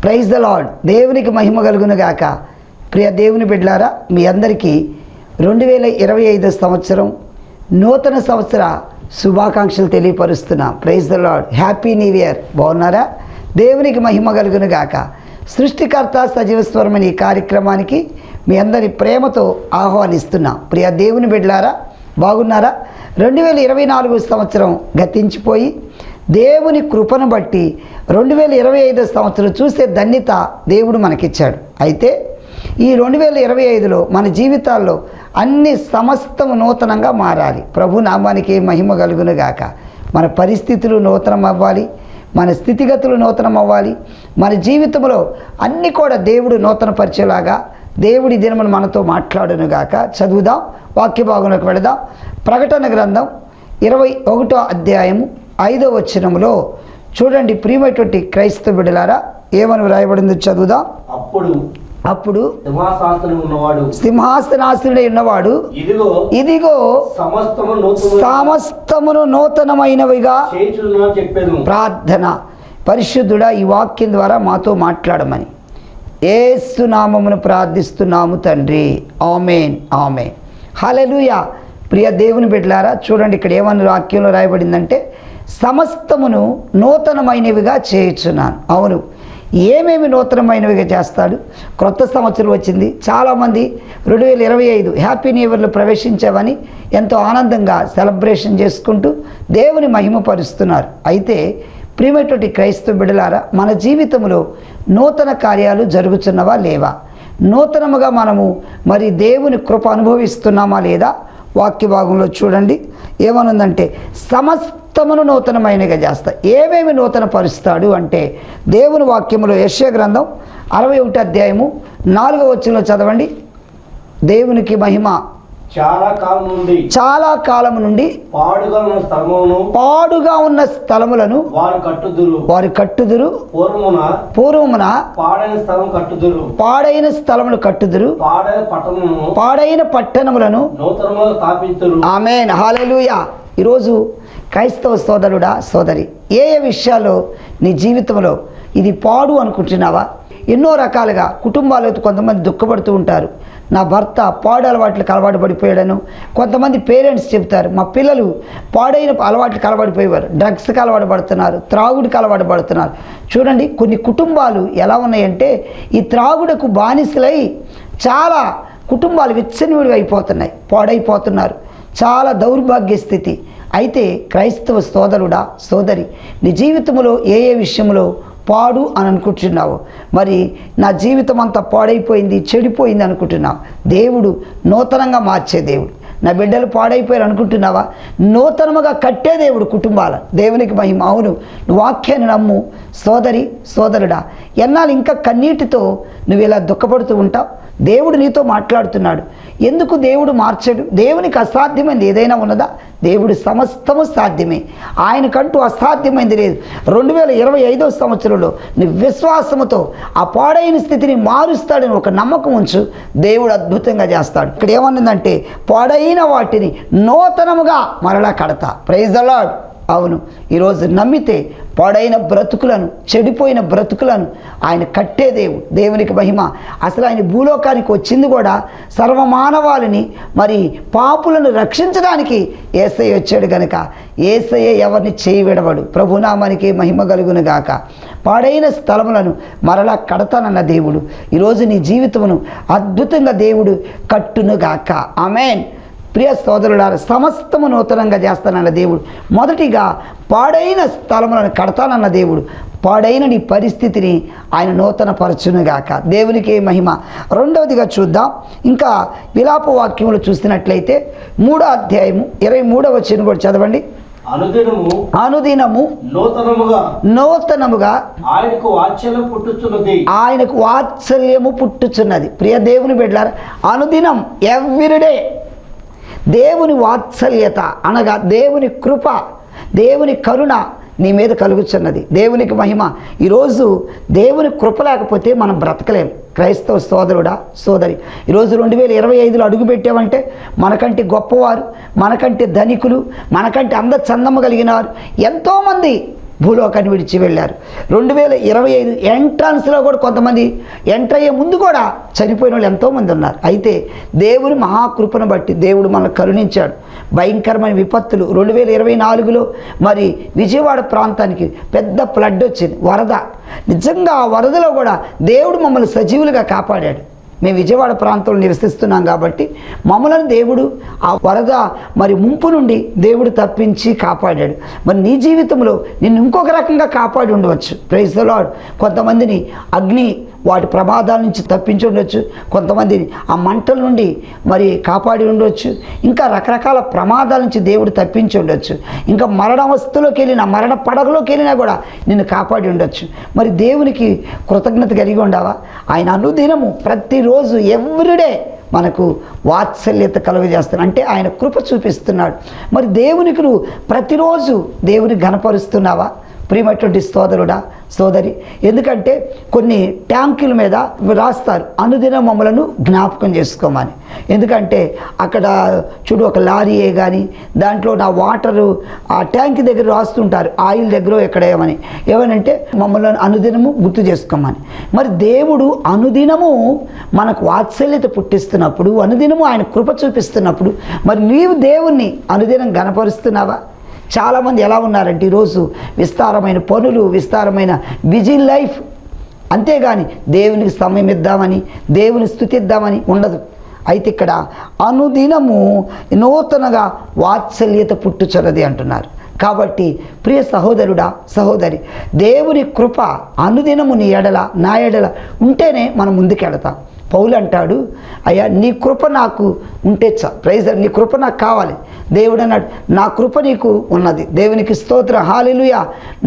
Praise the lord. దేవునికి మహిమ కలుగును గాక. ప్రియ దేవుని బిడ్డలారా, మీ అందరికీ 2025 సంవత్సరం నూతన సంవత్సర శుభాకాంక్షలు తెలియపరుస్తున్నా. Praise the Lord. Happy new year. బాగున్నారా? దేవునికి మహిమ కలుగును గాక. సృష్టికర్త సజీవస్వరమైన ఈ కార్యక్రమానికి మీ అందరి ప్రేమతో ఆహ్వానిస్తున్నా. ప్రియ దేవుని బిడ్డలారా, బాగున్నారా? 2024 సంవత్సరం గతించిపోయి దేవుని కృపను బట్టి 2025 సంవత్సరం చూసే ధన్యత దేవుడు మనకిచ్చాడు. అయితే ఈ 2025లో మన జీవితాల్లో అన్ని సమస్తము నూతనంగా మారాలి. ప్రభు నామానికి మహిమ కలుగును గాక. మన పరిస్థితులు నూతనం అవ్వాలి, మన స్థితిగతులు నూతనం అవ్వాలి, మన జీవితంలో అన్నీ కూడా దేవుడు నూతన పరిచేలాగా దేవుడి దినమును మనతో మాట్లాడును గాక. చదువుదాం, వాక్య భాగంలోకి వెళదాం. ప్రకటన గ్రంథం 21వ అధ్యాయము 5వ వచనములో చూడండి. ప్రియమైనటువంటి క్రైస్తవ బిడ్డలారా, ఏమని వ్రాయబడిందో చదువుదాం. అప్పుడు సింహాసనాసనుడై ఉన్నవాడు ఇదిగో సమస్తమును నూతనమైనవిగా ప్రార్థన. పరిశుద్ధుడా, ఈ వాక్యం ద్వారా మాతో మాట్లాడమని యేసు నామమును ప్రార్థిస్తున్నాము తండ్రి. ఆమేన్, ఆమేన్, హల్లెలూయా. ప్రియ దేవుని బిడ్డలారా, చూడండి ఇక్కడ ఏమని వాక్యంలో రాయబడిందంటే, సమస్తమును నూతనమైనవిగా చేయుచున్నాను. అవును, ఏమేమి నూతనమైనవిగా చేస్తాడు? క్రొత్త సంవత్సరం వచ్చింది. చాలామంది 2025 హ్యాపీ న్యూ ఇయర్లో ప్రవేశించామని ఎంతో ఆనందంగా సెలబ్రేషన్ చేసుకుంటూ దేవుని మహిమపరుస్తున్నారు. అయితే ప్రియమైనటువంటి క్రైస్తవ బిడ్డలారా, మన జీవితంలో నూతన కార్యాలు జరుగుతున్నవా లేవా? నూతనముగా మనము మరి దేవుని కృప అనుభవిస్తున్నామా లేదా? వాక్య భాగంలో చూడండి ఏమనుందంటే, సమస్తమును నూతనమైనగా చేస్తా. ఏమేమి నూతన పరుస్తాడు అంటే, దేవుని వాక్యములో యెషయా గ్రంథం 61వ అధ్యాయము 4వ వచనంలో చదవండి. దేవునికి మహిమ. చాలా కాలం నుండి పాడుగా ఉన్న స్థలములను వారు కట్టుదురు. పూర్వమున పాడైన స్థలములు కట్టుదురు, పాడైన పట్టణములను. ఆమేన్, హల్లెలూయా. ఈరోజు క్రైస్తవ సోదరుడా, సోదరి, ఏ విషయాల్లో నీ జీవితంలో ఇది పాడు అనుకుంటున్నావా? ఎన్నో రకాలుగా కుటుంబాలతో కొంతమంది దుఃఖపడుతూ ఉంటారు. నా భర్త పాడు అలవాట్లకు అలవాటు పడిపోయాడను. కొంతమంది పేరెంట్స్ చెప్తారు, మా పిల్లలు పాడైన అలవాట్లకు అలవాటు పోయేవారు, డ్రగ్స్కి అలవాటు పడుతున్నారు, త్రాగుడికి అలవాటు పడుతున్నారు. చూడండి, కొన్ని కుటుంబాలు ఎలా ఉన్నాయంటే, ఈ త్రాగుడుకు బానిసలై చాలా కుటుంబాలు విచ్చనివిడిగా అయిపోతున్నాయి, పాడైపోతున్నారు. చాలా దౌర్భాగ్య స్థితి. అయితే క్రైస్తవ సోదరుడా, సోదరి, నీ జీవితంలో ఏ విషయంలో పాడు అని అనుకుంటున్నావు? మరి నా జీవితం అంతా పాడైపోయింది, చెడిపోయింది అనుకుంటున్నావు. దేవుడు నూతనంగా మార్చే దేవుడు. నా బిడ్డలు పాడైపోయారు అనుకుంటున్నావా? నూతనముగా కట్టే దేవుడు కుటుంబాల. దేవునికి మహిమ. అవును, నువ్వు వాక్యాన్ని నమ్ము సోదరి, సోదరుడా. ఎన్నాళ్ళు ఇంకా కన్నీటితో నువ్వు ఇలా దుఃఖపడుతూ ఉంటావు? దేవుడు నీతో మాట్లాడుతున్నాడు. ఎందుకు దేవుడు మార్చడు? దేవునికి అసాధ్యమైంది ఏదైనా ఉన్నదా? దేవుడు సమస్తము సాధ్యమే. ఆయనకంటూ అసాధ్యమైంది లేదు. 2025 సంవత్సరంలో నీ విశ్వాసముతో ఆ పాడైన స్థితిని మారుస్తాడని ఒక నమ్మకం ఉంచు. దేవుడు అద్భుతంగా చేస్తాడు. ఇక్కడ ఏమన్నదంటే, పాడైన వాటిని నూతనముగా మరలా కడతా. Praise the Lord. అవును, ఈరోజు నమ్మితే పాడైన బ్రతుకులను, చెడిపోయిన బ్రతుకులను ఆయన కట్టే దేవుడు. దేవునికి మహిమ. అసలు ఆయన భూలోకానికి వచ్చింది కూడా సర్వమానవాళిని, మరి పాపులను రక్షించడానికి యేసయ్య వచ్చాడు కనుక యేసయ్య ఎవరిని చేయి విడవడు. ప్రభునామానికి మహిమ కలుగును గాక. పాడైన స్థలములను మరలా కడతానన్న దేవుడు ఈరోజు నీ జీవితమును అద్భుతంగా దేవుడు కట్టునుగాక. ఆమేన్. ప్రియ సోదరులారా, సమస్తము నూతనంగా చేస్తానన్న దేవుడు. మొదటిగా పాడైన స్థలములను కడతానన్న దేవుడు పాడైన నీ పరిస్థితిని ఆయన నూతన పరచునుగాక. దేవునికి మహిమ. రెండవదిగా చూద్దాం. ఇంకా విలాప వాక్యములు చూసినట్లయితే 3వ అధ్యాయము 23వ వచనం కూడా చదవండి. అనుదినము నూతనముగా ఆయనకు వాత్సల్యము పుట్టుచున్నది. ప్రియ దేవుని బిడ్డలారా, అనుదినం, ఎవ్రీడే దేవుని వాత్సల్యత అనగా దేవుని కృప, దేవుని కరుణ నీ మీద కలుగుతున్నది. దేవునికి మహిమ. ఈరోజు దేవుని కృప లేకపోతే మనం బ్రతకలేం. క్రైస్తవ సోదరుడా, సోదరి, ఈరోజు 2025లో అడుగుపెట్టామంటే మనకంటే గొప్పవారు, మనకంటే ధనికులు, మనకంటే అందచందము కలిగిన వారు ఎంతోమంది భూలోకాన్ని విడిచి వెళ్ళారు. 2025 ఎంట్రన్స్లో కూడా కొంతమంది ఎంటర్ అయ్యే ముందు కూడా చనిపోయిన వాళ్ళు ఎంతోమంది ఉన్నారు. అయితే దేవుని మహాకృపను బట్టి దేవుడు మనల్ని కరుణించాడు. భయంకరమైన విపత్తులు 2024లో మరి విజయవాడ ప్రాంతానికి పెద్ద ఫ్లడ్ వచ్చింది, వరద. నిజంగా ఆ వరదలో కూడా దేవుడు మమ్మల్ని సజీవులుగా కాపాడాడు. మేము విజయవాడ ప్రాంతంలో నివసిస్తున్నాం కాబట్టి మమ్మల్ని దేవుడు ఆ వరద మరి ముంపు నుండి దేవుడు తప్పించి కాపాడాడు. మరి నీ జీవితంలో నిన్ను ఇంకొక రకంగా కాపాడి ఉండవచ్చు. Praise the Lord. కొంతమందిని అగ్ని వాటి ప్రమాదాల నుంచి తప్పించి ఉండొచ్చు, కొంతమందిని ఆ మంటల నుండి మరి కాపాడి ఉండొచ్చు, ఇంకా రకరకాల ప్రమాదాల నుంచి దేవుడు తప్పించి ఉండొచ్చు, ఇంకా మరణవస్థలోకి వెళ్ళినా మరణ పడగలోకి వెళ్ళినా కూడా నిన్ను కాపాడి ఉండొచ్చు. మరి దేవునికి కృతజ్ఞత కలిగి ఉండవా? ఆయన అనుదినము ప్రతిరోజు ఎవ్రీడే మనకు వాత్సల్యత కలుగజేస్తున్నాడు, అంటే ఆయన కృప చూపిస్తున్నాడు. మరి దేవునికి నువ్వు ప్రతిరోజు దేవుని ఘనపరుస్తున్నావా ప్రియమైనటువంటి సోదరుడా సోదరి? ఎందుకంటే కొన్ని ట్యాంకుల మీద రాస్తారు అనుదిన మమ్మలను జ్ఞాపకం చేసుకోమని. ఎందుకంటే అక్కడ చూడు ఒక లారీయే కానీ దాంట్లో నా వాటరు ఆ ట్యాంక్ దగ్గర రాస్తుంటారు, ఆయిల్ దగ్గర ఎక్కడ ఏమనంటే మమ్మల్ని అనుదినము గుర్తు చేసుకోమని. మరి దేవుడు అనుదినము మనకు వాత్సల్యత పుట్టిస్తున్నప్పుడు, అనుదినము ఆయన కృప చూపిస్తున్నప్పుడు మరి నీవు దేవుణ్ణి అనుదినం గణపరుస్తున్నావా? చాలామంది ఎలా ఉన్నారంటే ఈరోజు విస్తారమైన పనులు, విస్తారమైన బిజీ లైఫ్, అంతేగాని దేవునికి సమయం ఇద్దామని దేవుని స్తుతిద్దామని ఉండదు. అయితే ఇక్కడ అనుదినము నూతనగా వాత్సల్యత పుట్టుచున్నది అంటున్నారు. కాబట్టి ప్రియ సహోదరుడా సహోదరి, దేవుని కృప అనుదినము నీ ఎడల నా ఎడల ఉంటేనే మనం ముందుకెళతాం. పౌలు అంటాడు, అయ్యా నీ కృప నాకు ఉంటే ప్రైజ్, నీ కృప నాకు కావాలి. దేవుడు అన్నాడు, నా కృప నీకు ఉన్నది. దేవునికి స్తోత్రం, హల్లెలూయా.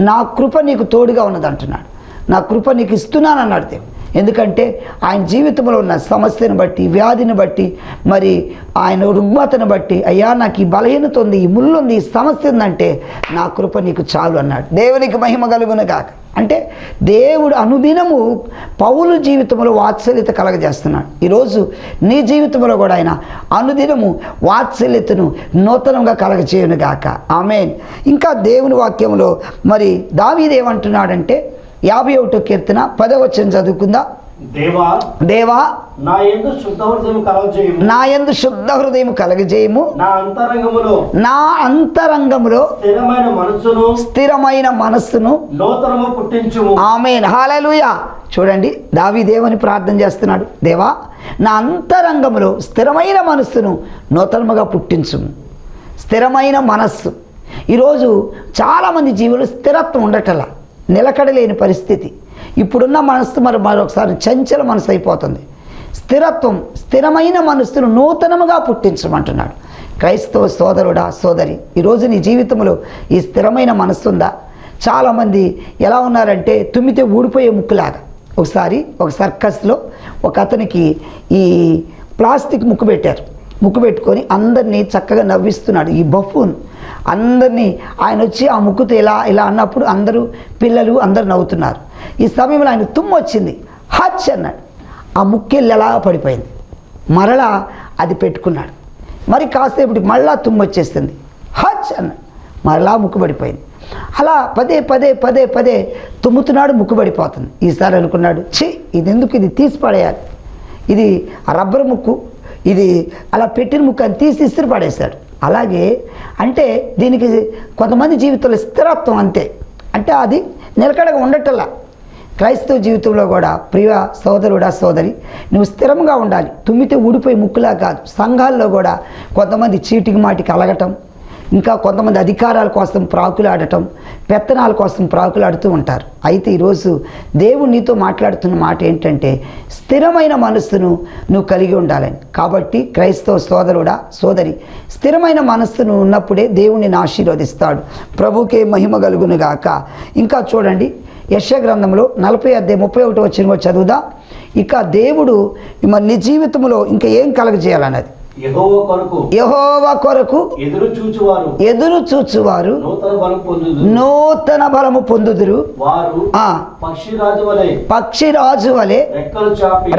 నా కృప నీకు తోడుగా ఉన్నది అంటున్నాడు. నా కృప నీకు ఇస్తున్నాను అన్నాడు దేవుడు. ఎందుకంటే ఆయన జీవితంలో ఉన్న సమస్యను బట్టి, వ్యాధిని బట్టి, మరి ఆయన రుగ్మతను బట్టి, అయ్యా నాకు ఈ బలహీనత ఉంది, ఈ ముళ్ళు ఉంది, ఈ సమస్య ఉందంటే నా కృప నీకు చాలు అన్నాడు. దేవునికి మహిమ కలుగును గాక. అంటే దేవుడు అనుదినము పౌలు జీవితంలో వాత్సల్యత కలగజేస్తున్నాడు. ఈరోజు నీ జీవితంలో కూడా ఆయన అనుదినము వాత్సల్యతను నూతనంగా కలగజేయును గాక. ఆమేన్. ఇంకా దేవుని వాక్యంలో మరి దావీదు ఏమంటున్నాడంటే 51వ కీర్తన 10వ వచనం చదువుకుందా. దేవా దేవా నా యందు శుద్ధ హృదయం కలగజేయుము, నా యందు శుద్ధ హృదయం కలగజేయము, నా అంతరంగములో స్థిరమైన మనస్సును నూతనము పుట్టించుము. ఆమేన్, హల్లెలూయా. చూడండి దావీదేవని ప్రార్థన చేస్తున్నాడు, దేవా నా అంతరంగములో స్థిరమైన మనస్సును నూతనముగా పుట్టించుము. స్థిరమైన మనస్సు. ఈరోజు చాలామంది జీవులు స్థిరత్వం ఉండటలా, నిలకడలేని పరిస్థితి. ఇప్పుడున్న మనస్సు మరొకసారి చంచల మనసు అయిపోతుంది. స్థిరత్వం, స్థిరమైన మనస్సును నూతనముగా పుట్టించమంటున్నాడు. క్రైస్తవ సోదరుడా సోదరి, ఈరోజు నీ జీవితంలో ఈ స్థిరమైన మనస్సు ఉందా? చాలామంది ఎలా ఉన్నారంటే తుమ్మితే ఊడిపోయే ముక్కులాగా. ఒకసారి ఒక సర్కస్లో ఒక అతనికి ఈ ప్లాస్టిక్ ముక్కు పెట్టారు. ముక్కు పెట్టుకొని అందరినీ చక్కగా నవ్విస్తున్నాడు ఈ బఫూన్. అందరినీ ఆయన వచ్చి ఆ ముక్కుతో ఇలా ఇలా అన్నప్పుడు అందరూ పిల్లలు అందరూ నవ్వుతున్నారు. ఈ సమయంలో ఆయన తుమ్ము వచ్చింది, హచ్ అన్నాడు. ఆ ముక్కెళ్ళి ఎలా పడిపోయింది. మరలా అది పెట్టుకున్నాడు. మరి కాసేపటికి మళ్ళా తుమ్ము వచ్చేస్తుంది, హచ్ అన్నాడు. మరలా ముక్కు పడిపోయింది. అలా పదే పదే పదే పదే తుమ్ముతున్నాడు, ముక్కు పడిపోతుంది. ఈసారి అనుకున్నాడు, ఇది ఎందుకు, ఇది తీసి పడేయాలి, ఇది రబ్బర్ ముక్కు, ఇది అలా పెట్టిన ముక్కు అని తీసి ఇస్త్రీ పడేశాడు. అలాగే అంటే దీనికి కొంతమంది జీవితంలో స్థిరత్వం అంతే, అంటే అది నిలకడగా ఉండటల్లా. క్రైస్తవ జీవితంలో కూడా ప్రియ సోదరుడా సోదరి, నువ్వు స్థిరంగా ఉండాలి. తుమ్మితే ఊడిపోయి ముక్కులా కాదు. సంఘాల్లో కూడా కొంతమంది చీటికి మాటికి అలగటం, ఇంకా కొంతమంది అధికారాల కోసం ప్రాకులాడటం, పెత్తనాల కోసం ప్రాకులాడుతూ ఉంటారు. అయితే ఈరోజు దేవుడు నీతో మాట్లాడుతున్న మాట ఏంటంటే స్థిరమైన మనస్సును నువ్వు కలిగి ఉండాలని. కాబట్టి క్రైస్తవ సోదరుడా సోదరి, స్థిరమైన మనస్సును ఉన్నప్పుడే దేవుడిని ఆశీర్వదిస్తాడు. ప్రభుకే మహిమ కలుగునుగాక. ఇంకా చూడండి యెషయా గ్రంథంలో 40:31 వచ్చిన చదువుదా. ఇక దేవుడు మరి నీ జీవితంలో ఇంకా ఏం కలగజేయాలన్నది. యెహోవా కొరకు ఎదురు చూచువారు నూతన బలము పొందుదురు. పక్షిరాజు వలె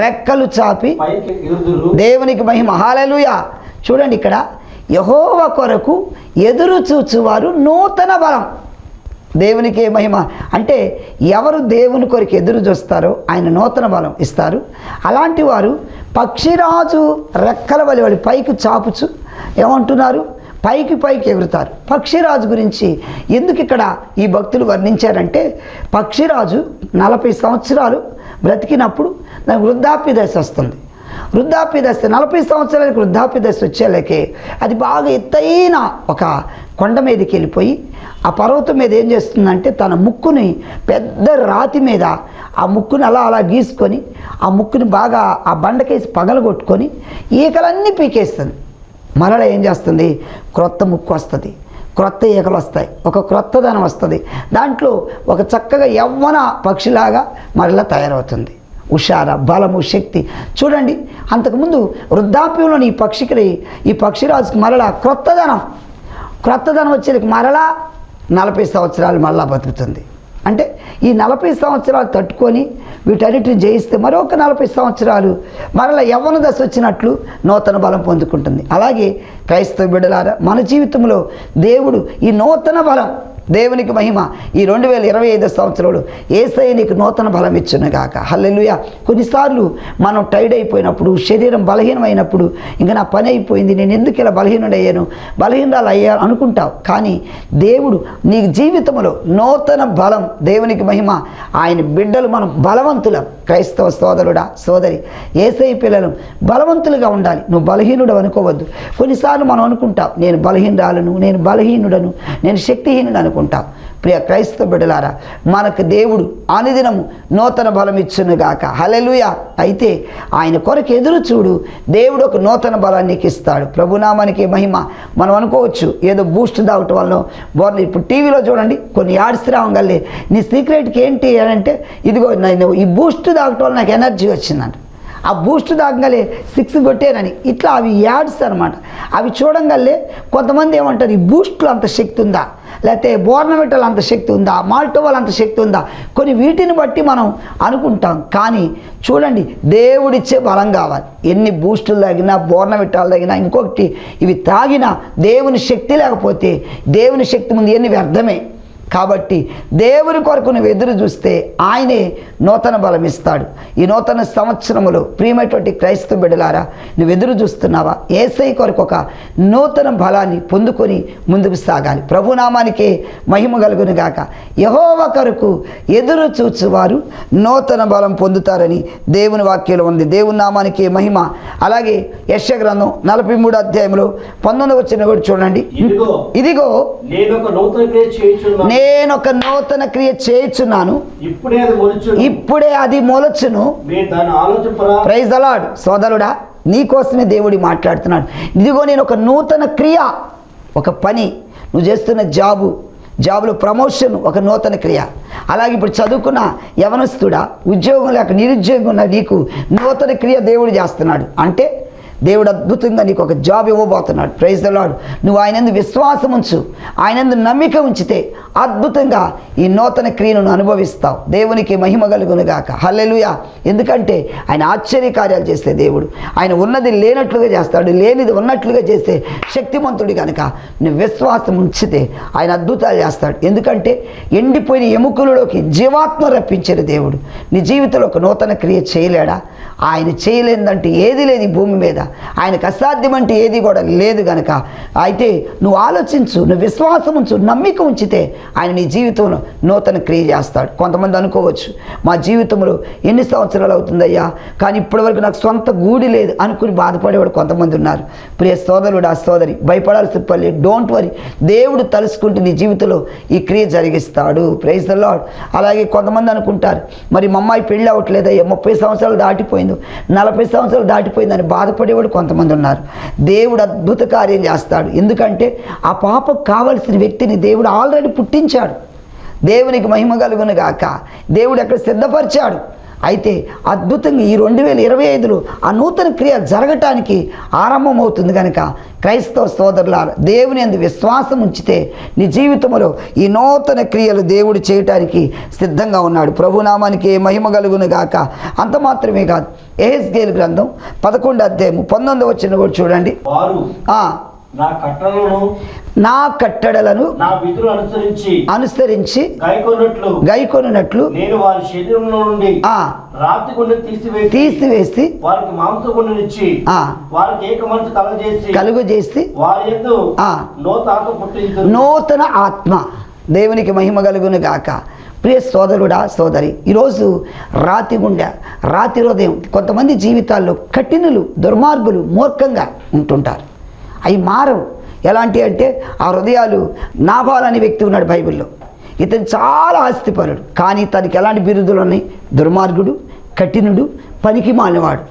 రెక్కలు చాపి దేవునికి మహిమ, హల్లెలూయా. చూడండి ఇక్కడ యెహోవా కొరకు ఎదురు చూచువారు నూతన బలం. దేవునికే మహిమ. అంటే ఎవరు దేవుని కొరకు ఎదురు చూస్తారో ఆయన నూతన బలం ఇస్తారు. అలాంటి వారు పక్షిరాజు రెక్కల వలి వాడి పైకి చాపుచు ఏమంటున్నారు, పైకి ఎగురుతారు. పక్షిరాజు గురించి ఎందుకు ఇక్కడ ఈ భక్తులు వర్ణించారంటే, పక్షిరాజు 40 సంవత్సరాలు బ్రతికినప్పుడు దానికి వృద్ధాప్య దశ వస్తుంది. వృద్ధాప్య దశ 40 సంవత్సరాలకి వృద్ధాప్య దశ వచ్చేలాకే అది బాగా ఎత్తైన ఒక కొండ మీదకి వెళ్ళిపోయి ఆ పర్వతం మీద ఏం చేస్తుందంటే తన ముక్కుని పెద్ద రాతి మీద ఆ ముక్కుని అలా గీసుకొని ఆ ముక్కుని బాగా ఆ బండకేసి పగలగొట్టుకొని ఈకలన్నీ పీకేస్తుంది. మరలా ఏం చేస్తుంది, క్రొత్త ముక్కు వస్తుంది, క్రొత్త ఈకలు వస్తాయి, ఒక క్రొత్తదనం వస్తుంది. దాంట్లో ఒక చక్కగా యవ్వన పక్షిలాగా మరలా తయారవుతుంది. హుషార, బలము, శక్తి. చూడండి, అంతకుముందు వృద్ధాప్యంలోని ఈ పక్షిరాజుకి మరలా క్రొత్తదనం వచ్చేకి మరలా 40 సంవత్సరాలు మరలా బతుకుతుంది. అంటే ఈ 40 సంవత్సరాలు తట్టుకొని వీటన్నిటిని జయిస్తే మరొక 40 సంవత్సరాలు మరలా యవ్వన దశ వచ్చినట్లు నూతన బలం పొందుకుంటుంది. అలాగే క్రైస్తవ బిడ్డలారా, మన జీవితంలో దేవుడు ఈ నూతన బలం, దేవునికి మహిమ, ఈ 2025 సంవత్సరంలో యేసయ్య నీకు నూతన బలం ఇచ్చునుగాక. హల్లెలూయా. కొన్నిసార్లు మనం టైర్డ్ అయిపోయినప్పుడు, శరీరం బలహీనమైనప్పుడు, ఇంకా నా పని అయిపోయింది, నేను ఎందుకు ఇలా బలహీనరాలు అయ్యాను అనుకుంటావు. కానీ దేవుడు నీ జీవితంలో నూతన బలం, దేవునికి మహిమ, ఆయన బిడ్డలు మనం బలవంతులం. క్రైస్తవ సోదరుడా, సోదరి, యేసయ్య పిల్లలు బలవంతులుగా ఉండాలి. నువ్వు బలహీనుడు అనుకోవద్దు. కొన్నిసార్లు మనం అనుకుంటాం, నేను బలహీనురాలను, నేను బలహీనుడను, నేను శక్తిహీనుడు అనుకుంటాం. ప్రియ క్రైస్తవ బిడ్డలారా, మనకు దేవుడు అనుదినము నూతన బలం ఇచ్చునుగాక. హల్లెలూయా. అయితే ఆయన కొరకు ఎదురు చూడు, దేవుడు ఒక నూతన బలాన్ని నీకు ఇస్తాడు. ప్రభునామానికి మహిమ. మనం అనుకోవచ్చు ఏదో బూస్ట్ తాగటం వల్ల ఇప్పుడు టీవీలో చూడండి కొన్ని యాడ్స్ రావగలే, నీ సీక్రెట్కి ఏంటి అని అంటే, ఇదిగో నేను ఈ బూస్ట్ తాగటం వల్ల నాకు ఎనర్జీ వచ్చిందంట, ఆ బూస్ట్ తాగలే 6 కొట్టానని, ఇట్లా అవి యాడ్స్ అనమాట. అవి చూడంగలే కొంతమంది ఏమంటారు, ఈ బూస్ట్లో అంత శక్తి ఉందా, లేకపోతే బోర్నవిటాల్ అంత శక్తి ఉందా, మాల్టోవాల్ అంత శక్తి ఉందా, కొన్ని వీటిని బట్టి మనం అనుకుంటాం. కానీ చూడండి, దేవుడిచ్చే బలం కావాలి. ఎన్ని బూస్టులు తాగినా, బోర్నవిటాల్ తాగినా, ఇంకొకటి ఇవి తాగినా దేవుని శక్తి లేకపోతే దేవుని శక్తి ముందు ఎన్ని వ్యర్థమే. కాబట్టి దేవుని కొరకు నువ్వు ఎదురు చూస్తే ఆయనే నూతన బలం ఇస్తాడు. ఈ నూతన సంవత్సరములో ప్రియమైనటువంటి క్రైస్తవ బిడ్డలారా, నువ్వు ఎదురు చూస్తున్నావా? యేసయ్య కొరకు ఒక నూతన బలాన్ని పొందుకొని ముందుకు సాగాలి. ప్రభునామానికే మహిమ కలుగును గాక. యెహోవా కొరకు ఎదురు చూచువారు నూతన బలం పొందుతారని దేవుని వాక్యంలో ఉంది. దేవుని నామానికి మహిమ. అలాగే యెషయా గ్రంథం 43వ అధ్యాయంలో 19వ వచనం కూడా చూడండి. ఇదిగో నేను ఒక నూతన క్రియ చేయుచున్నాను, ఇప్పుడే అది మొలచును. Praise the lord. సోదరుడా, నీకోసమే దేవుడి మాట్లాడుతున్నాడు. ఇదిగో నేను ఒక నూతన క్రియ, ఒక పని, నువ్వు చేస్తున్న జాబులో ప్రమోషన్ ఒక నూతన క్రియ. అలాగే ఇప్పుడు చదువుకున్న యవనస్తుడా, ఉద్యోగం లేక నిరుద్యోగం ఉన్న నీకు నూతన క్రియ దేవుడు చేస్తున్నాడు. అంటే దేవుడు అద్భుతంగా నీకు ఒక జాబ్ ఇవ్వబోతున్నాడు. Praise the Lord. నువ్వు ఆయనందు విశ్వాసం ఉంచు, ఆయనందు నమ్మిక ఉంచితే అద్భుతంగా ఈ నూతన క్రియను అనుభవిస్తావు. దేవునికి మహిమ కలుగును గాక. హల్లెలూయా. ఎందుకంటే ఆయన ఆశ్చర్యకార్యాలు చేసే దేవుడు. ఆయన ఉన్నది లేనట్లుగా చేస్తాడు, లేనిది ఉన్నట్లుగా చేసే శక్తిమంతుడు కనుక నువ్వు విశ్వాసం ఉంచితే ఆయన అద్భుతాలు చేస్తాడు. ఎందుకంటే ఎండిపోయిన ఎముకలలోకి జీవాత్మ రప్పించిన దేవుడు నీ జీవితంలో ఒక నూతన క్రియ చేయలేడా? ఆయన చేయలేదంటే ఏది లేదు ఈ భూమి మీద. ఆయనకు అసాధ్యం అంటే ఏది కూడా లేదు కనుక అయితే నువ్వు ఆలోచించు, నువ్వు విశ్వాసం ఉంచు, నమ్మిక ఉంచితే ఆయన నీ జీవితంలో నూతన క్రియ చేస్తాడు. కొంతమంది అనుకోవచ్చు, మా జీవితంలో ఎన్ని సంవత్సరాలు అవుతుందయ్యా, కానీ ఇప్పటివరకు నాకు సొంత గూడి లేదు అనుకుని బాధపడేవాడు కొంతమంది ఉన్నారు. ప్రియ సోదరుడు, ఆ సోదరి, భయపడాల్సిన పని, డోంట్ వరీ. దేవుడు తలుసుకుంటూ నీ జీవితంలో ఈ క్రియ జరిగిస్తాడు. Praise the Lord. అలాగే కొంతమంది అనుకుంటారు, మరి మా అమ్మాయి పెళ్ళి అవ్వట్లేదయ్యా, 30 సంవత్సరాలు దాటిపోయింది, 40 సంవత్సరాలు దాటిపోయిందని బాధపడేవాడు కొంతమంది ఉన్నారు. దేవుడు అద్భుత కార్యం చేస్తాడు. ఎందుకంటే ఆ పాపకు కావలసిన వ్యక్తిని దేవుడు ఆల్రెడీ పుట్టించాడు. దేవునికి మహిమ కలుగును గాక. దేవుడు అక్కడ సిద్ధపరిచాడు. అయితే అద్భుతంగా ఈ 2025లో ఆ నూతన క్రియ జరగటానికి ఆరంభమవుతుంది కనుక క్రైస్తవ సోదరులారా, దేవుని యందు విశ్వాసం ఉంచితే నీ జీవితంలో ఈ నూతన క్రియలు దేవుడు చేయటానికి సిద్ధంగా ఉన్నాడు. ప్రభునామానికి మహిమ కలుగును గాక. అంత మాత్రమే కాదు, యెహెజ్కేలు గ్రంథం 11వ అధ్యాయం 19వ వచనం కూడా చూడండి. నా కట్టడలను నా కట్టడలను నా విధులు అనుసరించి గైకొనున్నట్లు నేను వారి శరీరంలో నుండి రాతి గుండె తీసివేసి వారికి మాంస గుండెనిచ్చి వారికి ఏక మనసు కలుగజేసి వారి యందు నూతన ఆత్మ. దేవునికి మహిమ కలుగును గాక. ప్రియ సోదరుడా సోదరి, ఈరోజు రాతి గుండె, రాతి హృదయం, కొంతమంది జీవితాల్లో కఠినులు, దుర్మార్గులు, మూర్ఖంగా ఉంటుంటారు. అవి మారవు. ఎలాంటి అంటే ఆ హృదయాలు. నాబాల్ అనే వ్యక్తి ఉన్నాడు బైబిల్లో. ఇతను చాలా ఆస్తిపరుడు, కానీ తనకి ఎలాంటి బిరుదులు ఉన్నాయి? దుర్మార్గుడు, కఠినుడు, పనికి మాలినవాడు.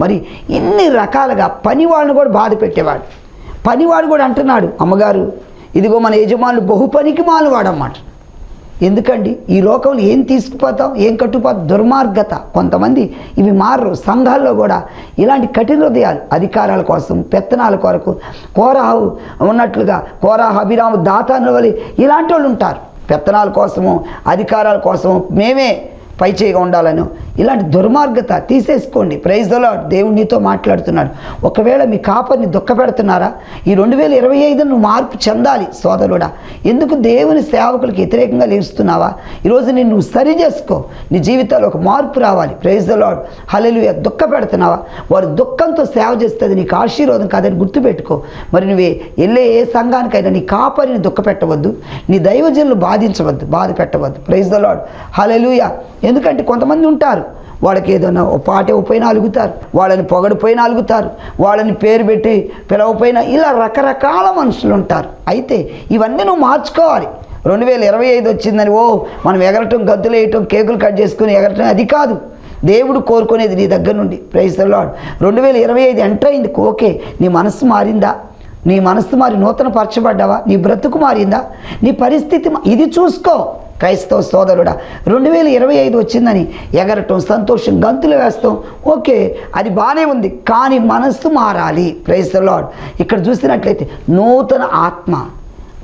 మరి ఇన్ని రకాలుగా పనివాడిని కూడా బాధ పెట్టేవాడు. పనివాడు కూడా అంటున్నాడు, అమ్మగారు ఇదిగో మన యజమానులు బహు పనికి మాలినవాడు అన్నమాట. ఎందుకండి ఈ లోకంలో ఏం తీసుకుపోతాం, ఏం కట్టుకుపోతాం? దుర్మార్గత. కొంతమంది ఇవి మారరు. సంఘాల్లో కూడా ఇలాంటి కఠిన హృదయాలు, అధికారాల కోసం, పెత్తనాల కొరకు, కోరాహు ఉన్నట్లుగా కోరాహు, అభిరాము, దాతాను వలి ఇలాంటి వాళ్ళు ఉంటారు. పెత్తనాల కోసము, అధికారాల కోసము, మేమే పై చేయగా ఉండాలను, ఇలాంటి దుర్మార్గత తీసేసుకోండి. Praise the Lord. దేవుడు నీతో మాట్లాడుతున్నాడు. ఒకవేళ మీ కాపరిని దుఃఖపెడుతున్నారా? ఈ 2025 నువ్వు మార్పు చెందాలి సోదరుడా. ఎందుకు దేవుని సేవకులకు వ్యతిరేకంగా లేస్తున్నావా? ఈరోజు నువ్వు సరి చేసుకో. నీ జీవితాల్లో ఒక మార్పు రావాలి. Praise the Lord. హల్లెలూయా. దుఃఖపెడుతున్నావా? వారు దుఃఖంతో సేవ చేస్తుంది నీకు ఆశీర్వాదం కాదని గుర్తుపెట్టుకో. మరి నువ్వే వెళ్ళే ఏ సంఘానికైనా నీ కాపరిని దుఃఖపెట్టవద్దు, నీ దైవజనులు బాధించవద్దు, బాధ పెట్టవద్దు. Praise the Lord. హల్లెలూయా. ఎందుకంటే కొంతమంది ఉంటారు, వాళ్ళకి ఏదైనా పాట పోయినా అలుగుతారు, వాళ్ళని పొగడిపోయినా అలుగుతారు, వాళ్ళని పేరు పెట్టి పిలవపోయినా, ఇలా రకరకాల మనుషులు ఉంటారు. అయితే ఇవన్నీ నువ్వు మార్చుకోవాలి. 2025 వచ్చిందని మనం ఎగరటం, గద్దులు వేయటం, కేకులు కట్ చేసుకుని ఎగరటం అది కాదు దేవుడు కోరుకునేది నీ దగ్గర నుండి. Praise the Lord. 2025 ఎంటర్ అయింది, ఓకే. నీ మనస్సు మారిందా? నీ మనస్సు మారి నూతన పరచబడ్డావా? నీ బ్రతుకు మారిందా? నీ పరిస్థితి ఇది చూసుకో. క్రైస్తవ సోదరుడా, 2025 వచ్చిందని ఎగరటం, సంతోషం, గంతులు వేస్తాం, ఓకే, అది బాగానే ఉంది. కానీ మనస్సు మారాలి. Praise the Lord. ఇక్కడ చూసినట్లయితే నూతన ఆత్మ,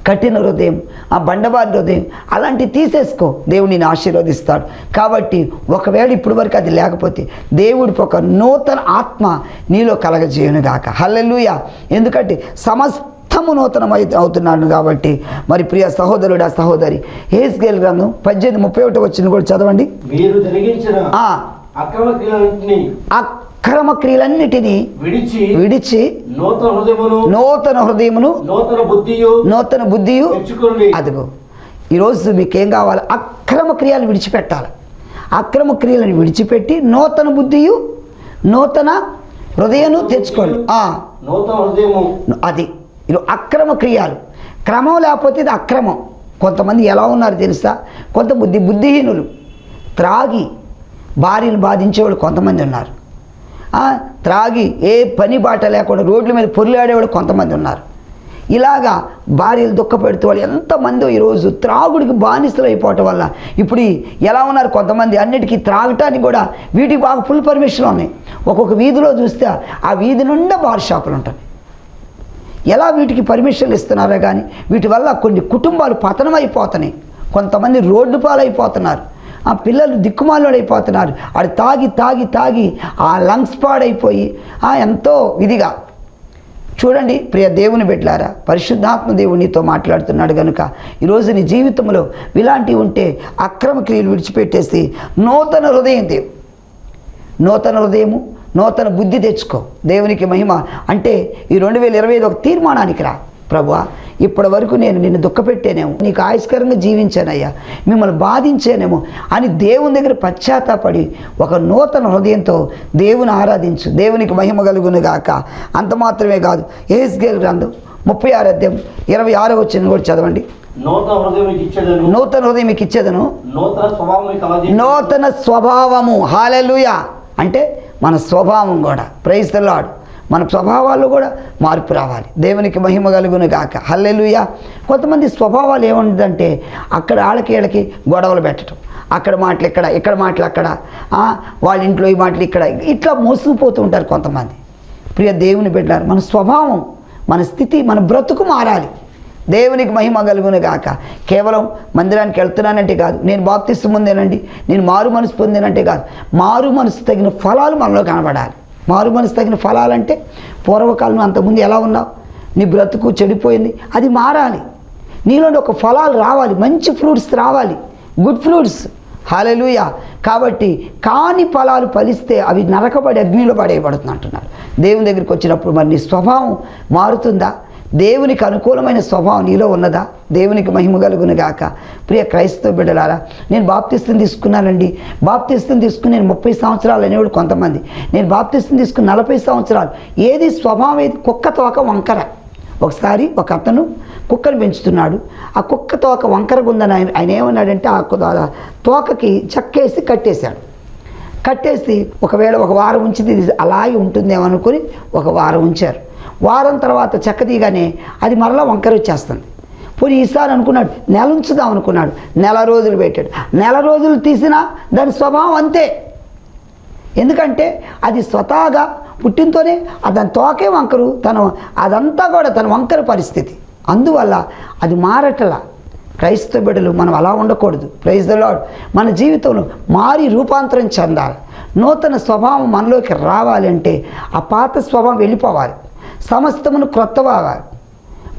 కఠిన హృదయం, ఆ బండబారి హృదయం అలాంటివి తీసేసుకో. దేవుడు నిన్ను ఆశీర్వదిస్తాడు. కాబట్టి ఒకవేళ ఇప్పటి వరకు అది లేకపోతే దేవుడికి ఒక నూతన ఆత్మ నీలో కలగజేయునుగాక. హల్లెలూయా. ఎందుకంటే సమస్తము నూతనమై అవుతున్నాడు కాబట్టి. మరి ప్రియ సహోదరుడా సహోదరి, హెజ్కేలు గ్రంథం 18:31 వచ్చిన కూడా చదవండి. మీరు జరిగించిన అక్రమ క్రియలన్నిటినీ విడిచి నూతన హృదయమును నూతన బుద్ధియు అదిగో. ఈరోజు మీకేం కావాలి? అక్రమ క్రియలు విడిచిపెట్టాలి. అక్రమ క్రియలను విడిచిపెట్టి నూతన బుద్ధియు నూతన హృదయము తెచ్చుకోండి. అది అక్రమ క్రియలు. క్రమం లేకపోతే ఇది అక్రమం. కొంతమంది ఎలా ఉన్నారు తెలుసా? కొంత బుద్ధిహీనులు, త్రాగి భార్యను బాధించేవాళ్ళు కొంతమంది ఉన్నారు. త్రాగి ఏ పని బాట లేకుండా రోడ్ల మీద పొర్లాడేవాళ్ళు కొంతమంది ఉన్నారు. ఇలాగా భార్యలు దుఃఖపెడుతూ వాళ్ళు ఎంతమందో ఈరోజు త్రాగుడికి బానిసలు అయిపోవటం వల్ల ఇప్పుడు ఎలా ఉన్నారు కొంతమంది? అన్నిటికీ త్రాగటానికి కూడా వీటికి బాగా ఫుల్ పర్మిషన్లు ఉన్నాయి. ఒక్కొక్క వీధిలో చూస్తే ఆ వీధి నిండా బార్ షాపులు ఉంటాయి. ఎలా వీటికి పర్మిషన్లు ఇస్తున్నారో కానీ వీటి వల్ల కొన్ని కుటుంబాలు పతనమైపోతున్నాయి. కొంతమంది రోడ్డు పాలైపోతున్నారు. ఆ పిల్లలు దిక్కుమాలు అయిపోతున్నారు. అది తాగి తాగి తాగి ఆ లంగ్స్ పాడైపోయి ఎంతో ఇదిగా. చూడండి ప్రియ దేవుని బిడ్డలారా, పరిశుద్ధాత్మ దేవుడు నీతో మాట్లాడుతున్నాడు కనుక ఈరోజు నీ జీవితంలో ఇలాంటివి ఉంటే అక్రమ క్రియలు విడిచిపెట్టేసి నూతన హృదయం నూతన హృదయము, నూతన బుద్ధి తెచ్చుకో. దేవునికి మహిమ. అంటే ఈ 2025 ఒక తీర్మానానికి రా. ప్రభువా, ఇప్పటి వరకు నేను నిన్ను దుఃఖపెట్టేనేమో, నీకు ఆయుష్కరంగా జీవించానయ్యా, మిమ్మల్ని బాధించానేమో అని దేవుని దగ్గర పశ్చాత్తాపడి ఒక నూతన హృదయంతో దేవుని ఆరాధించు. దేవునికి మహిమ కలుగును గాక. అంత మాత్రమే కాదు, యెహెజ్కేలు గ్రంథం 36:26 వచ్చిన కూడా చదవండి. నూతన హృదయం మీకు ఇచ్చేదను, నూతన స్వభావము. హల్లెలూయా. అంటే మన స్వభావం కూడా, ప్రైజ్ ద లార్డ్, మన స్వభావాల్లో కూడా మార్పు రావాలి. దేవునికి మహిమ కలుగును గాక. హల్లెలూయా. కొంతమంది స్వభావాలు ఏముంటుందంటే అక్కడ వాళ్ళకి గొడవలు పెట్టడం, అక్కడ మాటలు ఇక్కడ, ఇక్కడ మాటలు అక్కడ, వాళ్ళ ఇంట్లో ఈ మాటలు ఇక్కడ, ఇట్లా మోసుకుపోతూ ఉంటారు కొంతమంది. ప్రియ దేవుని బిడ్డలారా, మన స్వభావం, మన స్థితి, మన బ్రతుకు మారాలి. దేవునికి మహిమ కలుగును గాక. కేవలం మందిరానికి వెళ్తున్నానంటే కాదు, నేను బాప్తిస్మం పొందానండి, నేను మారు మనసు పొందానంటే కాదు, మారు మనసు తగిన ఫలాలు మనలో కనబడాలి. మారు మనసు తగిన ఫలాలంటే పూర్వకాలం అంతకుముందు ఎలా ఉన్నావు? నీ బ్రతుకు చెడిపోయింది, అది మారాలి. నీలో ఒక ఫలాలు రావాలి, మంచి ఫ్రూట్స్ రావాలి, గుడ్ ఫ్రూట్స్. హల్లెలూయా. కాబట్టి కాని ఫలాలు ఫలిస్తే అవి నరకబడి అగ్నిలో పడేయబడుతుంది అంటున్నాడు. దేవుని దగ్గరికి వచ్చినప్పుడు మరి నీ స్వభావం మారుతుందా? దేవునికి అనుకూలమైన స్వభావం నీలో ఉన్నదా? దేవునికి మహిమ కలుగును గాక. ప్రియ క్రైస్తవ బిడ్డలారా, నేను బాప్తిస్తం తీసుకున్నానండి, బాప్తిస్తం తీసుకుని నేను 30 సంవత్సరాలు అనేవాడు కొంతమంది, నేను బాప్తిస్తం తీసుకుని 40 సంవత్సరాలు. ఏది స్వభావం? ఏది? కుక్క తోక వంకర. ఒకసారి ఒక అతను కుక్కను పెంచుతున్నాడు. ఆ కుక్క తోక వంకరగా ఉందని ఆయన ఏమన్నాడంటే ఆ తోకకి చెక్కేసి కట్టేశాడు. కట్టేసి ఒకవేళ ఒక వారం ఉంచితే ఇది అలాగే ఉంటుందేమో అనుకుని ఒక వారం ఉంచారు. వారం తర్వాత చెక్క తీయగానే అది మరలా వంకర వచ్చేస్తుంది. పోనీ ఈసారి అనుకున్నాడు నెల ఉంచుదాం అనుకున్నాడు, నెల రోజులు పెట్టాడు. నెల రోజులు తీసినా దాని స్వభావం అంతే. ఎందుకంటే అది స్వతహాగా పుట్టినతోనే దాని తోకే వంకరు, అదంతా కూడా తన వంకర పరిస్థితి. అందువల్ల అది మారటలా. క్రైస్తవ బిడ్డలు మనం అలా ఉండకూడదు. Praise the Lord. మన జీవితంలో మారి రూపాంతరం చెందాలి. నూతన స్వభావం మనలోకి రావాలి అంటే ఆ పాత స్వభావం వెళ్ళిపోవాలి. సమస్తమును క్రొత్తవాగాలి.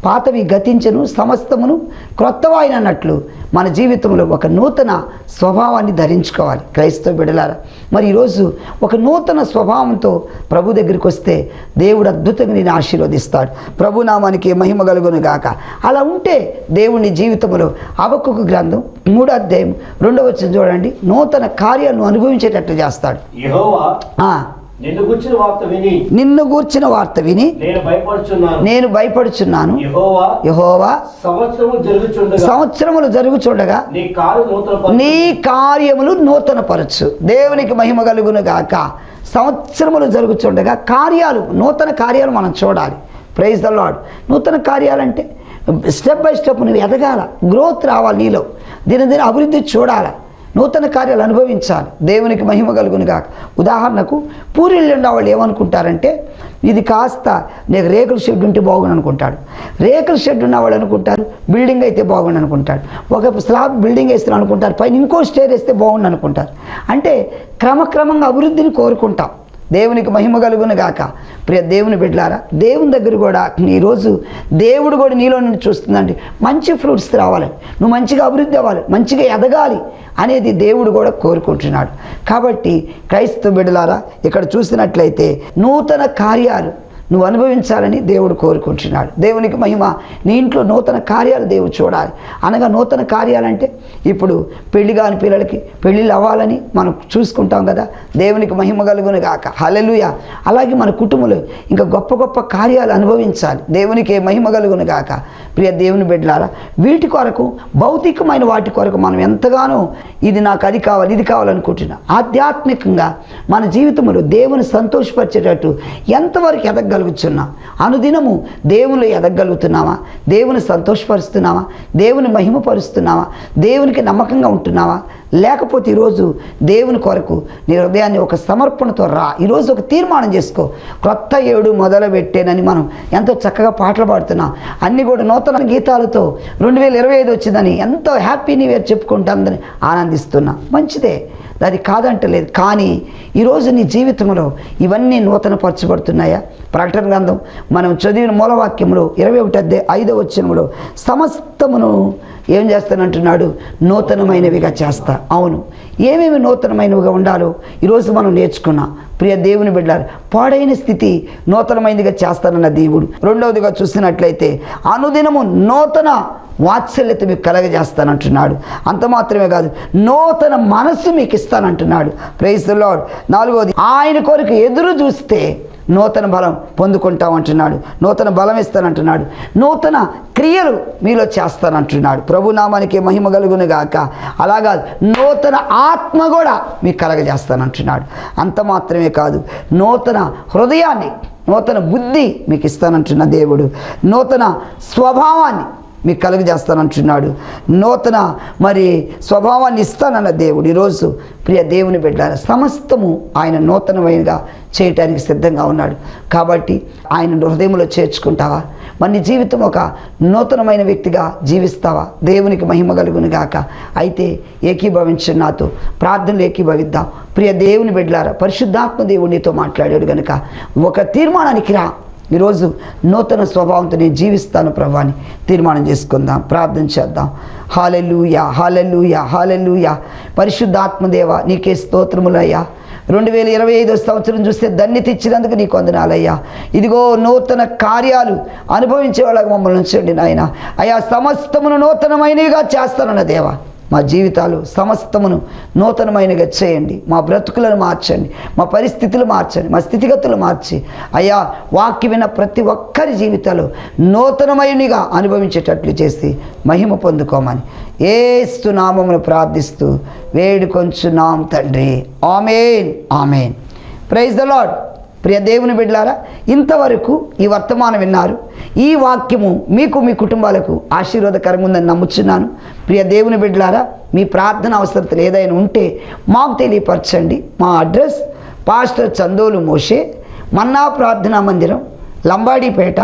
పాతవి గతించను, సమస్తమును క్రొత్తవాయిన అన్నట్లు మన జీవితంలో ఒక నూతన స్వభావాన్ని ధరించుకోవాలి. క్రైస్తవ బిడ్డలారా, మరి ఈరోజు ఒక నూతన స్వభావంతో ప్రభు దగ్గరికి వస్తే దేవుడు అద్భుతంగా నేను ఆశీర్వదిస్తాడు. ప్రభు నామానికి మహిమ కలుగును గాక. అలా ఉంటే దేవుని జీవితంలో హబక్కూకు గ్రంథం 3వ అధ్యాయం 2వ వచనం చూడండి, నూతన కార్యాలను అనుభవించేటట్లు చేస్తాడు. యెహోవా నిన్ను గూర్చిన వార్త విని నేను భయపడుచున్నాను. యెహోవా సంవత్సరములు జరుగుచుండగా నీ కార్యములు నూతనపరచు. దేవునికి మహిమ కలుగును గాక. సంవత్సరములు జరుగుచుండగా కార్యాలు, నూతన కార్యాలు మనం చూడాలి. Praise the Lord. నూతన కార్యాలంటే స్టెప్ బై స్టెప్ నువ్వు ఎదగాల, గ్రోత్ రావాలి, నీలో దినదిన అభివృద్ధి చూడాలి, నూతన కార్యాలు అనుభవించాలి. దేవునికి మహిమ కలుగును గాక. ఉదాహరణకు పూరిళ్ళు ఉన్న వాళ్ళు ఏమనుకుంటారంటే ఇది కాస్త నీకు రేకుల షెడ్ ఉంటే బాగుండు అనుకుంటాడు. రేకుల షెడ్ ఉన్నవాళ్ళు అనుకుంటారు బిల్డింగ్ అయితే బాగుండు అనుకుంటాడు. ఒక స్లాబ్ బిల్డింగ్ వేస్తాను అనుకుంటారు, పైన ఇంకో స్టేర్ వేస్తే బాగుండు అనుకుంటారు. అంటే క్రమక్రమంగా అభివృద్ధిని కోరుకుంటాం. దేవునికి మహిమ కలుగును గాక. ప్రియ దేవుని బిడ్డలారా, దేవుని దగ్గర కూడా ఈరోజు దేవుడు కూడా నీలో నుండి చూస్తుందండి. మంచి ఫ్రూట్స్ రావాలి, నువ్వు మంచిగా అభివృద్ధి అవ్వాలి, మంచిగా ఎదగాలి అనేది దేవుడు కూడా కోరుకుంటున్నాడు. కాబట్టి క్రైస్తవ బిడ్డలారా, ఇక్కడ చూసినట్లయితే నూతన కార్యాలు నువ్వు అనుభవించాలని దేవుడు కోరుకుంటున్నాడు. దేవునికి మహిమ. నీ ఇంట్లో నూతన కార్యాలు దేవుడు చూడాలి. అనగా నూతన కార్యాలంటే ఇప్పుడు పెళ్లి కాని పిల్లలకి పెళ్ళిళ్ళు అవ్వాలని మనం చూసుకుంటాం కదా. దేవునికి మహిమ కలుగును గాక. హల్లెలూయా. అలాగే మన కుటుంబంలో ఇంకా గొప్ప గొప్ప కార్యాలు అనుభవించాలి. దేవునికి మహిమ కలుగును గాక. ప్రియ దేవుని బిడ్డలారా, వీటి కొరకు, భౌతికమైన వాటి కొరకు మనం ఎంతగానో ఇది నాకు అది కావాలి ఇది కావాలనుకుంటున్నాం. ఆధ్యాత్మికంగా మన జీవితంలో దేవుని సంతోషపరిచేటట్టు ఎంతవరకు ఎదగలుగుతున్నాం? అనుదినము దేవునిలో ఎదగలుగుతున్నావా? దేవుని సంతోషపరుస్తున్నావా? దేవుని మహిమపరుస్తున్నావా? దేవునికి నమ్మకంగా ఉంటున్నావా? లేకపోతే ఈరోజు దేవుని కొరకు నీ హృదయాన్ని ఒక సమర్పణతో రా. ఈరోజు ఒక తీర్మానం చేసుకో, క్రొత్త ఏడు మొదలుపెట్టేనని మనం ఎంతో చక్కగా పాటలు పాడుతున్నాం. అన్నీ కూడా నూతన గీతాలతో 2025 వచ్చిందని ఎంతో హ్యాపీ న్యూ ఇయర్ చెప్పుకుంటుందని ఆనందిస్తున్నా. మంచిదే, అది కాదంటలేదు. కానీ ఈరోజు నీ జీవితంలో ఇవన్నీ నూతన పరచబడుతున్నాయా? ప్రకటన గ్రంథం మనం చదివిన మూలవాక్యంలో 21:5 వచనంలో సమస్తమును ఏం చేస్తానంటున్నాడు? నూతనమైనవిగా చేస్తా. అవును, ఏమేమి నూతనమైనవిగా ఉండాలో ఈరోజు మనం నేర్చుకున్నాం. ప్రియ దేవుని బిడ్డలారా, పాడైన స్థితి నూతనమైనదిగా చేస్తానన్న దేవుడు. రెండవదిగా చూసినట్లయితే అనుదినము నూతన వాత్సల్యత మీకు కలగజేస్తానంటున్నాడు. అంత మాత్రమే కాదు, నూతన మనస్సు మీకు ఇస్తానంటున్నాడు. Praise the lord. నాలుగవది, ఆయన కొరకు ఎదురు చూస్తే నూతన బలం పొందుకుంటామంటున్నాడు. నూతన బలం ఇస్తానంటున్నాడు. నూతన క్రియలు మీలో చేస్తానంటున్నాడు. ప్రభు నామానికి మహిమ కలుగును గాక. అలాగా నూతన ఆత్మ కూడా మీకు కలగజేస్తానంటున్నాడు. అంత మాత్రమే కాదు, నూతన హృదయాన్ని, నూతన బుద్ధి మీకు ఇస్తానంటున్న దేవుడు. నూతన స్వభావాన్ని మీకు కలుగజేస్తానంటున్నాడు. నూతన స్వభావాన్ని ఇస్తానన్న దేవుడు. ఈరోజు ప్రియ దేవుని బిడ్డలారా, సమస్తము ఆయన నూతనమైనగా చేయటానికి సిద్ధంగా ఉన్నాడు. కాబట్టి ఆయన హృదయంలో చేర్చుకుంటావా? మరి నీ జీవితం ఒక నూతనమైన వ్యక్తిగా జీవిస్తావా? దేవునికి మహిమ కలుగును గాక. అయితే ఏకీభవించు, నాతో ప్రార్థనలు ఏకీభవిద్దాం. ప్రియ దేవుని బిడ్డలారా, పరిశుద్ధాత్మ దేవుడు నీతో మాట్లాడాడు కనుక ఒక తీర్మానానికి రా. ఈరోజు నూతన స్వభావంతో నేను జీవిస్తాను ప్రభా అని తీర్మానం చేసుకుందాం, ప్రార్థన చేద్దాం. హల్లెలూయా, హల్లెలూయా, హల్లెలూయా. పరిశుద్ధాత్మదేవ నీకే స్తోత్రములయ్యా. 2025 సంవత్సరం చూస్తే ధన్యత ఇచ్చినందుకు నీకు వందనాలయ్యా. ఇదిగో నూతన కార్యాలు అనుభవించే వాళ్ళకి మమ్మల్ని ఉంచండి నాయన. అయ్యా, సమస్తమును నూతనమైనవిగా చేస్తానన్న దేవా, మా జీవితాలు సమస్తమును నూతనమైనగా చేయండి. మా బ్రతుకులను మార్చండి, మా పరిస్థితులు మార్చండి, మా స్థితిగతులు మార్చి అయ్యా వాక్య విన్న ప్రతి ఒక్కరి జీవితాలు నూతనమైనగా అనుభవించేటట్లు చేసి మహిమ పొందుకోమని యేసు నామమును ప్రార్థిస్తూ వేడుకొంచున్నాం తండ్రి. Amen, amen. Praise the Lord. ప్రియ దేవుని బిడ్డలారా, ఇంతవరకు ఈ వర్తమానం విన్నారు. ఈ వాక్యము మీకు మీ కుటుంబాలకు ఆశీర్వాదకరంగా ఉందని నమ్ముచున్నాను. ప్రియ దేవుని బిడ్డలారా, మీ ప్రార్థన అవసరతలు ఏదైనా ఉంటే మాకు తెలియపరచండి. మా అడ్రస్ పాస్టర్ చందోలు మోషే, మన్నా ప్రార్థనా మందిరం, లంబాడీపేట,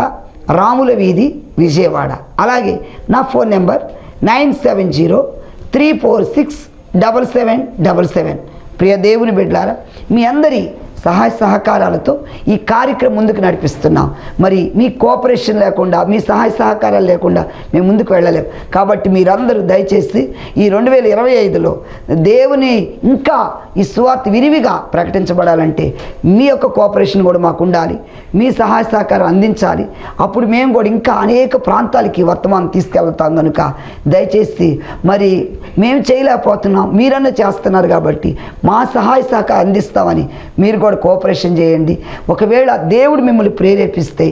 రాముల వీధి, విజయవాడ. అలాగే నా ఫోన్ నెంబర్ 9703467777. ప్రియ దేవుని బిడ్డలారా, మీ అందరి సహాయ సహకారాలతో ఈ కార్యక్రమం ముందుకు నడిపిస్తున్నాం. మరి మీ కోఆపరేషన్ లేకుండా, మీ సహాయ సహకారాలు లేకుండా మేము ముందుకు వెళ్ళలేము. కాబట్టి మీరందరూ దయచేసి ఈ 2025లో దేవుని ఇంకా ఈ సువార్త విరివిగా ప్రకటించబడాలంటే మీ యొక్క కోఆపరేషన్ కూడా మాకు ఉండాలి, మీ సహాయ సహకారం అందించాలి. అప్పుడు మేము కూడా ఇంకా అనేక ప్రాంతాలకి వర్తమానం తీసుకెళ్తాం. కనుక దయచేసి మరి మేము చేయలేకపోతున్నాం, మీరన్నా చేస్తున్నారు కాబట్టి మా సహాయ సహకారం అందిస్తామని మీరు కూడా కోఆపరేషన్ చేయండి. ఒకవేళ దేవుడు మిమ్మల్ని ప్రేరేపిస్తే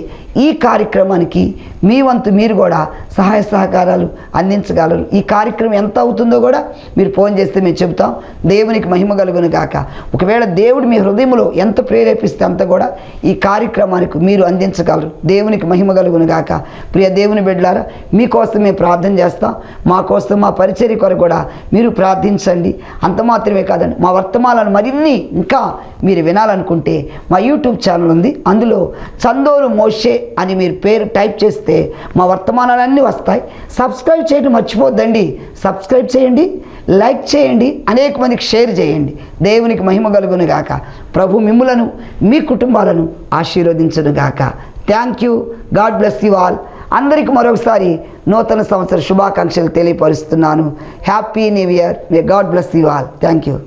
ఈ కార్యక్రమానికి మీ వంతు మీరు కూడా సహాయ సహకారాలు అందించగలరు. ఈ కార్యక్రమం ఎంత అవుతుందో కూడా మీరు ఫోన్ చేస్తే మేము చెబుతాం. దేవునికి మహిమ కలుగును గాక. ఒకవేళ దేవుడు మీ హృదయంలో ఎంత ప్రేరేపిస్తే అంత కూడా ఈ కార్యక్రమానికి మీరు అందించగలరు. దేవునికి మహిమ కలుగును గాక. ప్రియ దేవుని బిడ్డలారా, మీకోసం మేము ప్రార్థన చేస్తాం. మా కోసం, మా పరిచర్య కొరకు కూడా మీరు ప్రార్థించండి. అంత మాత్రమే కాదండి, మా వర్తమానాలను మరిన్ని ఇంకా మీరు వినాలనుకుంటే మా యూట్యూబ్ ఛానల్ ఉంది. అందులో చందోలు మోషే అని మీరు పేరు టైప్ చేస్తే మా వర్తమానాలన్నీ వస్తాయి. సబ్స్క్రైబ్ చేయడం మర్చిపోద్దండి. సబ్స్క్రైబ్ చేయండి, లైక్ చేయండి, అనేక మందికి షేర్ చేయండి. దేవునికి మహిమ కలుగును గాక. ప్రభు మిమ్ములను, మీ కుటుంబాలను ఆశీర్వదించును గాక. Thank you. God bless you all. అందరికీ మరొకసారి నూతన సంవత్సర శుభాకాంక్షలు తెలియపరుస్తున్నాను. Happy new year. May God bless you all. Thank you.